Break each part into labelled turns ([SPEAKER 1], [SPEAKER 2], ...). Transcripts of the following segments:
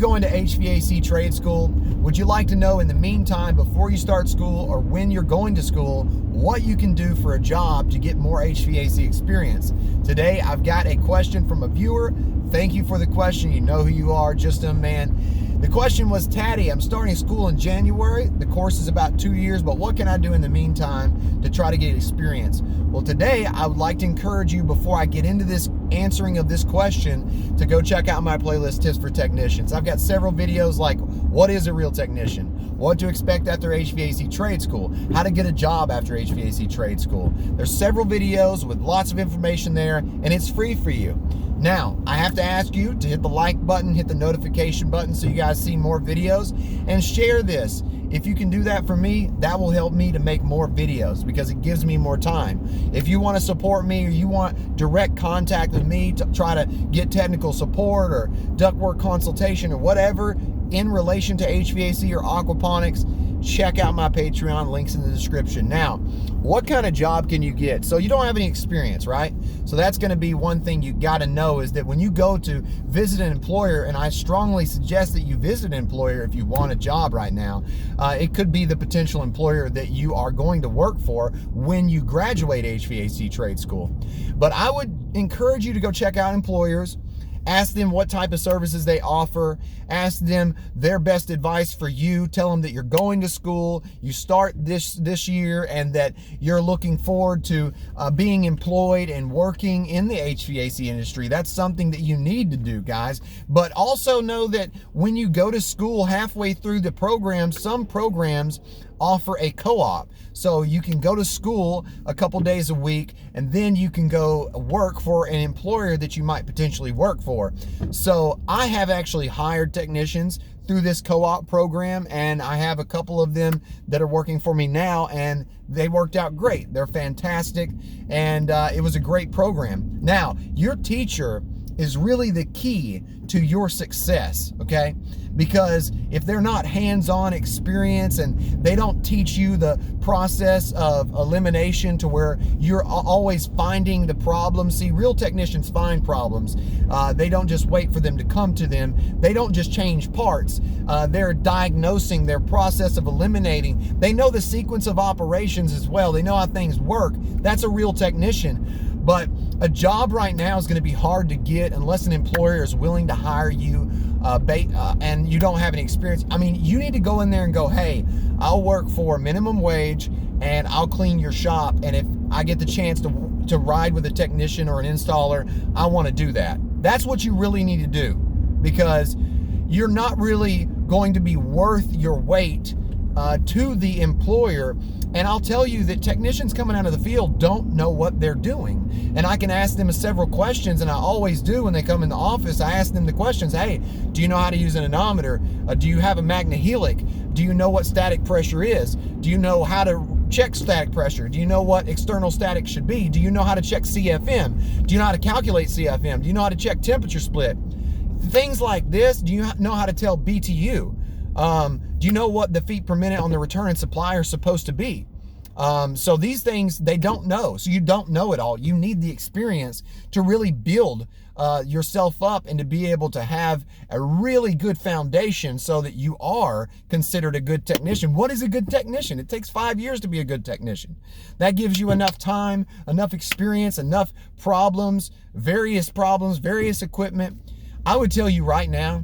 [SPEAKER 1] going to HVAC trade school? Would you like to know in the meantime, before you start school or when you're going to school, what you can do for a job to get more HVAC experience? Today, I've got a question from a viewer. Thank you for the question. You know who you are, just a man. The question was, Taddy, I'm starting school in January. The course is about 2 years, but what can I do in the meantime to try to get experience? Well, today I would like to encourage you, before I get into this answering of this question, to go check out my playlist, Tips for Technicians. I've got several videos like what is a real technician, what to expect after HVAC trade school, how to get a job after HVAC trade school. There's several videos with lots of information there, and it's free for you. Now, I have to ask you to hit the like button, hit the notification button so you guys see more videos, and share this. If you can do that for me, that will help me to make more videos because it gives me more time. If you want to support me or you want direct contact with me to try to get technical support or ductwork consultation or whatever in relation to HVAC or aquaponics, check out my Patreon, links in the description. Now, what kind of job can you get? So you don't have any experience, right? So that's going to be one thing you got to know, is that when you go to visit an employer, and I strongly suggest that you visit an employer if you want a job right now, it could be the potential employer that you are going to work for when you graduate HVAC trade school. But I would encourage you to go check out employers. Ask them what type of services they offer. Ask them their best advice for you. Tell them that you're going to school, you start this year, and that you're looking forward to being employed and working in the HVAC industry. That's something that you need to do, guys. But also know that when you go to school, halfway through the program, some programs offer a co-op. So you can go to school a couple days a week, and then you can go work for an employer that you might potentially work for. So I have actually hired technicians through this co-op program, and I have a couple of them that are working for me now, and they worked out great. They're fantastic, and it was a great program. Now, your teacher is really the key to your success, okay? Because if they're not hands-on experience and they don't teach you the process of elimination to where you're always finding the problems. See, real technicians find problems. They don't just wait for them to come to them. They don't just change parts. They're diagnosing their process of eliminating. They know the sequence of operations as well. They know how things work. That's a real technician. But a job right now is going to be hard to get unless an employer is willing to hire you and you don't have any experience. I mean, you need to go in there and go, hey, I'll work for minimum wage and I'll clean your shop. And if I get the chance to ride with a technician or an installer, I want to do that. That's what you really need to do, because you're not really going to be worth your weight to the employer. And I'll tell you that technicians coming out of the field don't know what they're doing. And I can ask them several questions, and I always do when they come in the office. I ask them the questions, hey, do you know how to use an anemometer? Do you have a MagnaHelic? Do you know what static pressure is? Do you know how to check static pressure? Do you know what external static should be? Do you know how to check CFM? Do you know how to calculate CFM? Do you know how to check temperature split? Things like this. Do you know how to tell BTU? Do you know what the feet per minute on the return and supply are supposed to be? So these things, they don't know. So you don't know it all. You need the experience to really build yourself up and to be able to have a really good foundation so that you are considered a good technician. What is a good technician? It takes 5 years to be a good technician. That gives you enough time, enough experience, enough problems, various equipment. I would tell you right now,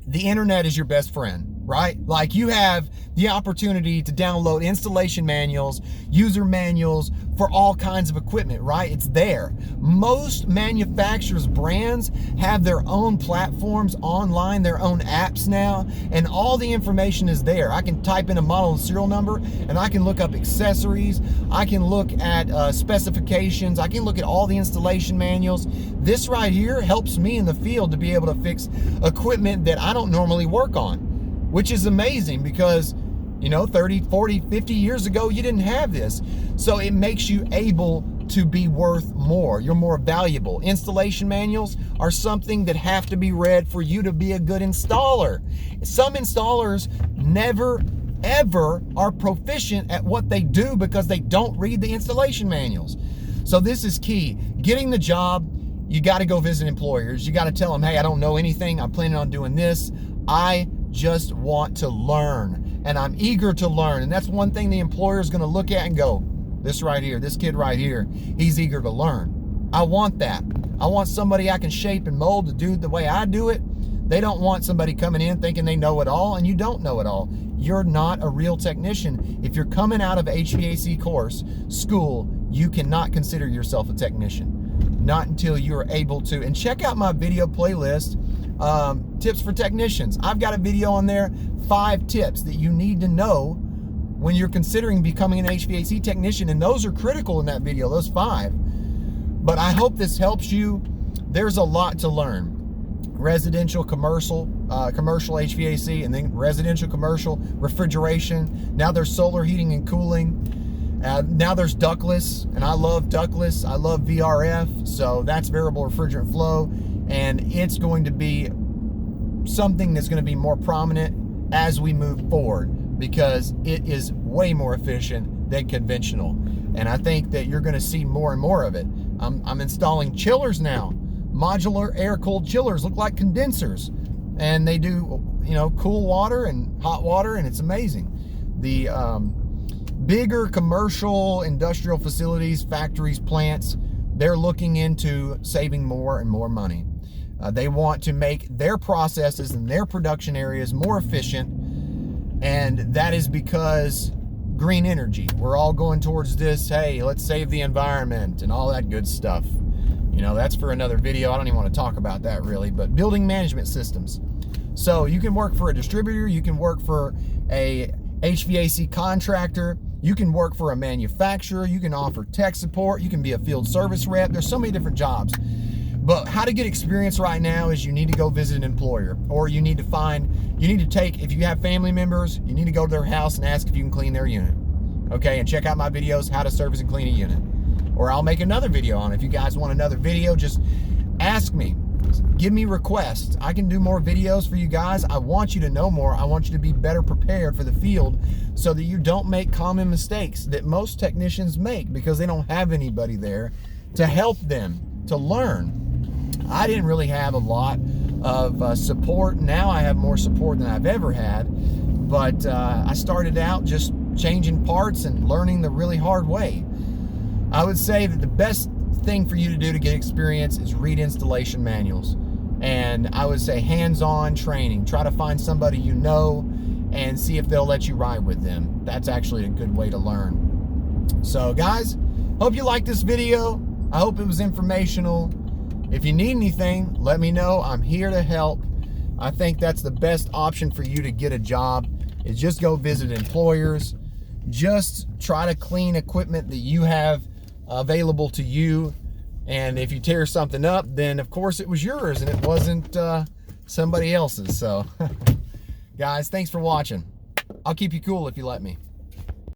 [SPEAKER 1] the internet is your best friend, right? Like, you have the opportunity to download installation manuals, user manuals for all kinds of equipment, right? It's there. Most manufacturers' brands have their own platforms online, their own apps now, and all the information is there. I can type in a model and serial number, and I can look up accessories. I can look at specifications. I can look at all the installation manuals. This right here helps me in the field to be able to fix equipment that I don't normally work on, which is amazing because, you know, 30, 40, 50 years ago, you didn't have this. So it makes you able to be worth more. You're more valuable. Installation manuals are something that have to be read for you to be a good installer. Some installers never, ever are proficient at what they do because they don't read the installation manuals. So this is key. Getting the job you got to go visit employers. You got to tell them, hey, I don't know anything. I'm planning on doing this. I just want to learn, and I'm eager to learn. And that's one thing the employer is going to look at and go, this right here, this kid right here, he's eager to learn. I want that. I want somebody I can shape and mold to do the way I do it. They don't want somebody coming in thinking they know it all, and you don't know it all. You're not a real technician. If you're coming out of HVAC course, school, you cannot consider yourself a technician. Not until you're able to. And check out my video playlist, Tips for Technicians. I've got a video on there, 5 tips that you need to know when you're considering becoming an HVAC technician, and those are critical in that video, those 5. But I hope this helps you. There's a lot to learn. Residential, commercial HVAC, and then residential, commercial, refrigeration. Now there's solar heating and cooling. Now there's ductless, and I love ductless. I love VRF, so that's variable refrigerant flow, and it's going to be something that's going to be more prominent as we move forward because it is way more efficient than conventional. And I think that you're going to see more and more of it. I'm installing chillers now. Modular air-cooled chillers look like condensers, and they do, cool water and hot water, and it's amazing. The bigger commercial industrial facilities, factories, plants, they're looking into saving more and more money. They want to make their processes and their production areas more efficient, and that is because green energy. We're all going towards this, hey, let's save the environment and all that good stuff. That's for another video. I don't even want to talk about that really, but building management systems. So you can work for a distributor, you can work for a HVAC contractor, you can work for a manufacturer, you can offer tech support, you can be a field service rep. There's so many different jobs. But how to get experience right now is you need to go visit an employer, or you need to take, if you have family members, you need to go to their house and ask if you can clean their unit. Okay, and check out my videos, how to service and clean a unit. Or I'll make another video on it. If you guys want another video, just ask me. Give me requests. I can do more videos for you guys. I want you to know more. I want you to be better prepared for the field so that you don't make common mistakes that most technicians make because they don't have anybody there to help them to learn. I didn't really have a lot of support. Now I have more support than I've ever had. But I started out just changing parts and learning the really hard way. I would say that the best thing for you to do to get experience is read installation manuals. And I would say hands-on training. Try to find somebody you know and see if they'll let you ride with them. That's actually a good way to learn. So guys, hope you liked this video. I hope it was informational. If you need anything, let me know. I'm here to help. I think that's the best option for you to get a job is just go visit employers. Just try to clean equipment that you have available to you, and if you tear something up, then of course it was yours and it wasn't somebody else's. So guys, thanks for watching. I'll keep you cool if you let me.